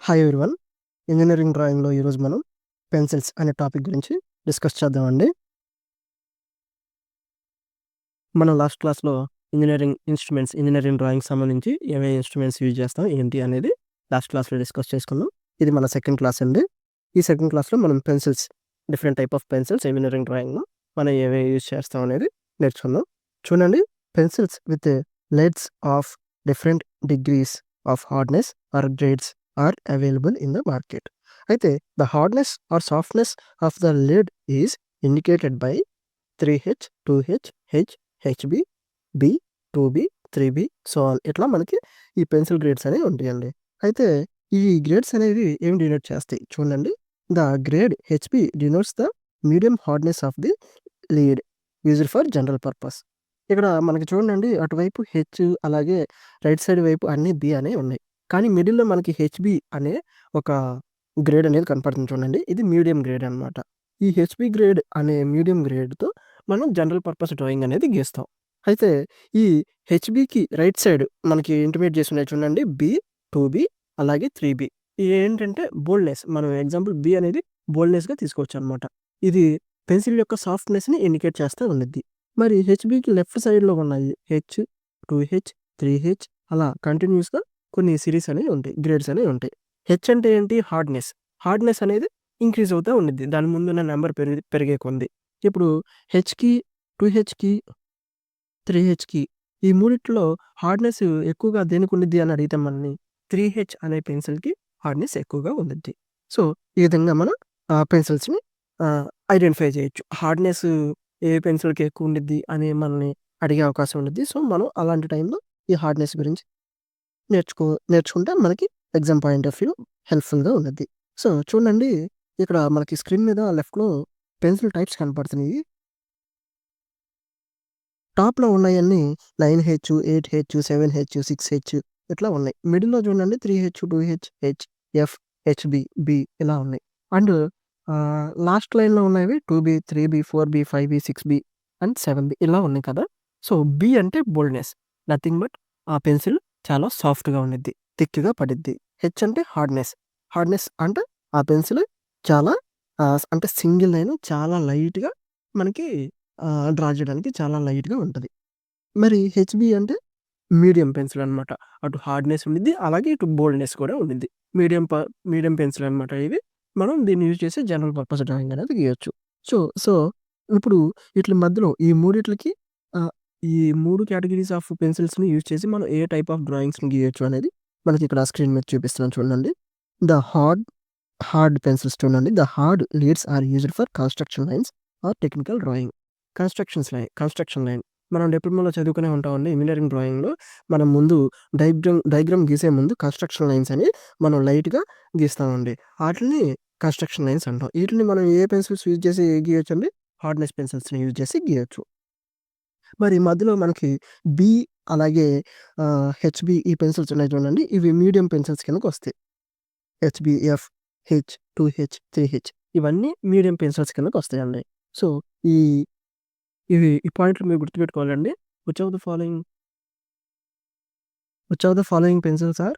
Hi everyone. Engineering డ్రాయింగ్‌లో ఈరోజు మనం పెన్సిల్స్ అనే టాపిక్ గురించి డిస్కస్ చేద్దామండి. మనం లాస్ట్ క్లాస్‌లో ఇంజినీరింగ్ డ్రాయింగ్‌కి సంబంధించి ఏమేమి ఇన్‌స్ట్రుమెంట్స్ యూజ్ చేస్తాం, ఏంటి అనేది లాస్ట్ క్లాస్‌లో డిస్కస్ చేసుకున్నాం. ఇది మన సెకండ్ క్లాస్ అండి. ఈ సెకండ్ క్లాస్‌లో మనం different type of pencils engineering డ్రాయింగ్‌లో మనం ఏమేమి యూజ్ చేస్తాం అనేది నేర్చుకుందాం. చూడండి, pencils with leads of different degrees of hardness or grades are available in the market. అయితే the hardness or softness of the lead is indicated by 3H, 2H, H, HB, B, 2B, 3B, so on. ఇట్లా మనకి ఈ pencil grades అనేవి ఉంటాయండి. అయితే ఈ grades అనేవి ఏం డినోట్ చేస్తాయి చూడండి. The grade HB denotes the medium hardness of the lead used for general purpose. ఇక్కడ మనకి చూడండి, అటువైపు హెచ్, అలాగే రైట్ సైడ్ వైపు అన్ని బి అనేవి ఉన్నాయి. కానీ మిడిల్‌లో మనకి హెచ్‌బి అనే ఒక గ్రేడ్ అనేది కనపడుతుంది చూడండి. ఇది మీడియం గ్రేడ్ అనమాట. ఈ హెచ్‌బి గ్రేడ్ అనే మీడియం గ్రేడ్‌తో మనం జనరల్ పర్పస్ డ్రాయింగ్ అనేది గీస్తాం. అయితే ఈ హెచ్‌బికి రైట్ సైడ్ మనకి ఇంటిమేట్ చేసి ఉన్నాయి చూడండి. బి, 2బి, అలాగే 3బి. ఇవి ఏంటంటే బోల్డ్‌నెస్. మనం ఎగ్జాంపుల్ బి అనేది బోల్డ్‌నెస్‌గా తీసుకోవచ్చనమాట. ఇది పెన్సిల్ యొక్క సాఫ్ట్‌నెస్‌ని ఇండికేట్ చేస్తా ఉండిద్ది. మరి హెచ్‌బికి లెఫ్ట్ సైడ్‌లో ఉన్నాయి హెచ్, 2హెచ్, 3హెచ్ అలా కంటిన్యూయస్‌గా కొన్ని సిరీస్ అనేవి ఉంటాయి. గ్రేడ్స్ అనేవి ఉంటాయి. హెచ్ అంటే ఏంటి? హార్డ్‌నెస్. హార్డ్‌నెస్ అనేది ఇంక్రీజ్ అవుతా ఉండిద్ది. దాని ముందున్న నంబర్ పెరిగే కొద్దీ. ఇప్పుడు హెచ్‌కి, 2హెచ్‌కి, 3హెచ్‌కి ఈ మూడిట్లో హార్డ్‌నెస్ ఎక్కువగా దేనికి ఉండిద్ది అని అడిగితే మనల్ని 3హెచ్ అనే పెన్సిల్‌కి హార్డ్‌నెస్ ఎక్కువగా ఉండిద్ది. సో, ఈ విధంగా మనం పెన్సిల్స్‌ని ఐడెంటిఫై చేయొచ్చు. హార్డ్‌నెస్ ఏ పెన్సిల్‌కి ఎక్కువ ఉండిద్ది అని మనల్ని అడిగే అవకాశం ఉండిద్ది. సో, మనం అలాంటి టైంలో ఈ హార్డ్‌నెస్ గురించి నేర్చుకుంటే మనకి ఎగ్జామ్ పాయింట్ ఆఫ్ వ్యూ హెల్ప్‌ఫుల్‌గా ఉన్నది. సో, చూడండి, ఇక్కడ మనకి స్క్రీన్ మీద లెఫ్ట్‌లో పెన్సిల్ టైప్స్ కనపడుతున్నాయి. టాప్‌లో ఉన్నయన్నీ 9హెచ్, 8హెచ్, 7హెచ్, 6హెచ్ ఇట్లా ఉన్నాయి. మిడిల్‌లో చూడండి 3హెచ్, two H, H, F, HB, B ఇలా ఉన్నాయి. అండ్ లాస్ట్ లైన్‌లో ఉన్నవి 2బి, 3బి, 4బి, 5బి, 6బి అండ్ 7బి ఇలా ఉన్నాయి కదా! సో, బి అంటే బోల్డ్‌నెస్. నథింగ్ బట్ ఆ పెన్సిల్ చాలా సాఫ్ట్‌గా ఉండిద్ది. థిక్‌గా పడిద్ది. హెచ్ అంటే హార్డ్‌నెస్. హార్డ్‌నెస్ అంటే ఆ పెన్సిల్ చాలా అంటే సింగిల్ లైన్ చాలా లైట్‌గా మనకి డ్రా చేయడానికి చాలా లైట్‌గా ఉంటది. మరి హెచ్‌బి అంటే మీడియం పెన్సిల్ అనమాట. అటు హార్డ్‌నెస్ ఉండిద్ది. అలాగే ఇటు బోల్డ్‌నెస్ కూడా ఉండిద్ది. మీడియం పెన్సిల్ అనమాట ఇది. మనం దీన్ని యూజ్ చేసి జనరల్ పర్పస్ డ్రాయింగ్ అనేది గీయొచ్చు. సో సో, ఇప్పుడు ఈట్లి మధ్యలో ఈ మూడిట్లికి ఆహ్, ఈ 3 కేటగరీస్ ఆఫ్ పెన్సిల్స్‌ని యూజ్ చేసి మనం ఏ టైప్ ఆఫ్ డ్రాయింగ్స్‌ని గీయొచ్చు అనేది మనకి ఇక్కడ స్క్రీన్ మీద చూపిస్తున్నాను చూడండి. ద హార్డ్ పెన్సిల్స్ చూడండి. The hard leads are used for construction lines or technical drawing. Construction line మనం డిప్లొమాలో చదువుకునే ఉంటామండి. ఇంజినీరింగ్ డ్రాయింగ్‌లో మనం ముందు డయాగ్రామ్ గీసే ముందు కన్‌స్ట్రక్షన్ లైన్స్ అని మనం లైట్‌గా గీస్తామండి. ఆటిల్ని కన్‌స్ట్రక్షన్ లైన్స్ అంటాం. ఈటిల్ని మనం ఏ పెన్సిల్స్ యూజ్ చేసి గీయొచ్చండి? హార్డ్‌నెస్ పెన్సిల్స్‌ని యూజ్ చేసి గీయొచ్చు. మరి మధ్యలో మనకి బి, అలాగే హెచ్‌బి ఈ పెన్సిల్స్ ఉన్నాయి చూడండి. ఇవి మీడియం పెన్సిల్స్ కిందకొస్తాయి. హెచ్‌బి, ఎఫ్, హెచ్, 2హెచ్, 3హెచ్ ఇవన్నీ మీడియం పెన్సిల్స్ కిందకొస్తాయండి. సో, ఈ ఈ పాయింట్లు మీరు గుర్తుపెట్టుకోవాలండి. Which of the following pencils are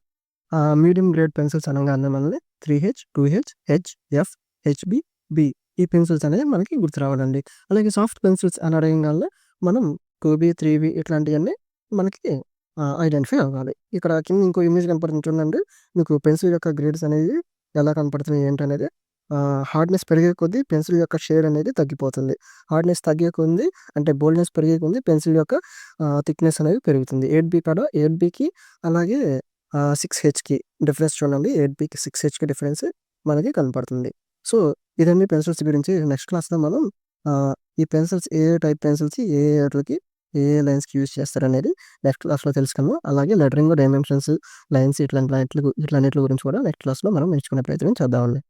medium grade pencils అనంగానే మనల్ని 3హెచ్, two H, H, F, HB, B ఈ పెన్సిల్స్ అనేవి మనకి గుర్తు రావాలండి. అలాగే సాఫ్ట్ పెన్సిల్స్ అని అడగంగాల్నే మనం 2బి, 3బి ఇట్లాంటియన్నీ మనకి ఐడెంటిఫై అవ్వాలి. ఇక్కడ కింద ఇంకో ఇమేజ్ కనపడుతుంది చూడండి. మీకు పెన్సిల్ యొక్క గ్రేడ్స్ అనేవి ఎలా కనపడుతున్నాయి ఏంటనేది. హార్డ్‌నెస్ పెరిగే కొద్దీ పెన్సిల్ యొక్క షేడ్ అనేది తగ్గిపోతుంది. హార్డ్‌నెస్ తగ్గే కొద్దీ అంటే బోల్డ్‌నెస్ పెరిగే కొద్దీ పెన్సిల్ యొక్క థిక్‌నెస్ అనేది పెరుగుతుంది. 8బి కాడ 8బికి అలాగే 6హెచ్‌కి డిఫరెన్స్ చూడండి. 8బికి 6హెచ్‌కి డిఫరెన్స్ మనకి కనపడుతుంది. సో, ఇదండి పెన్సిల్స్ గురించి. నెక్స్ట్ క్లాస్‌లో మనం ఈ పెన్సిల్స్ ఏ టైప్ పెన్సిల్స్ ఏ ఆటిలకి ఏ లైన్స్‌కి యూజ్ చేస్తారనేది నెక్స్ట్ క్లాస్‌లో తెలుసుకుందాం. అలాగే లెటరింగ్, డైమెన్షన్స్, లైన్స్ ఇట్లాంటి ఇట్లన్నిట్ల గురించి కూడా నెక్స్ట్ క్లాస్‌లో మనం నేర్చుకునే ప్రయత్నం చేద్దామండి.